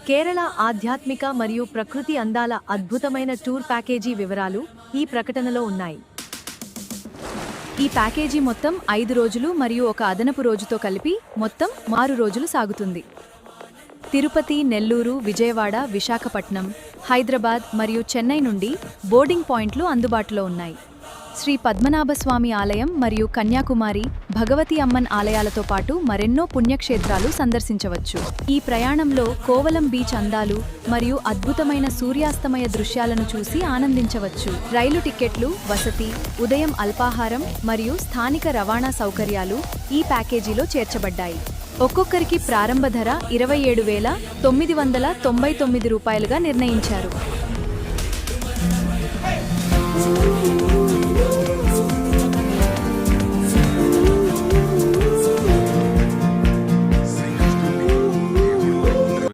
కేరళ ఆధ్యాత్మిక మరియు ప్రకృతి అందాల అద్భుతమైన టూర్ ప్యాకేజీ వివరాలు ఈ ప్రకటనలో ఉన్నాయి. ఈ ప్యాకేజీ మొత్తం 5 రోజులు మరియు ఒక అదనపు రోజుతో కలిపి మొత్తం 6 రోజులు సాగుతుంది. తిరుపతి, నెల్లూరు, విజయవాడ, విశాఖపట్నం, హైదరాబాద్ మరియు చెన్నై నుండి బోర్డింగ్ పాయింట్లు అందుబాటులో ఉన్నాయి. శ్రీ పద్మనాభస్వామి ఆలయం మరియు కన్యాకుమారి, భగవతి అమ్మన్ ఆలయాలతో పాటు మరెన్నో పుణ్యక్షేత్రాలు సందర్శించవచ్చు. ఈ ప్రయాణంలో కోవలం బీచ్ అందాలు మరియు అద్భుతమైన సూర్యాస్తమయ దృశ్యాలను చూసి ఆనందించవచ్చు. రైలు టిక్కెట్లు, వసతి, ఉదయం అల్పాహారం మరియు స్థానిక రవాణా సౌకర్యాలు ఈ ప్యాకేజీలో చేర్చబడ్డాయి. ఒక్కొక్కరికి ప్రారంభ ధర 27,999 రూపాయలుగా నిర్ణయించారు.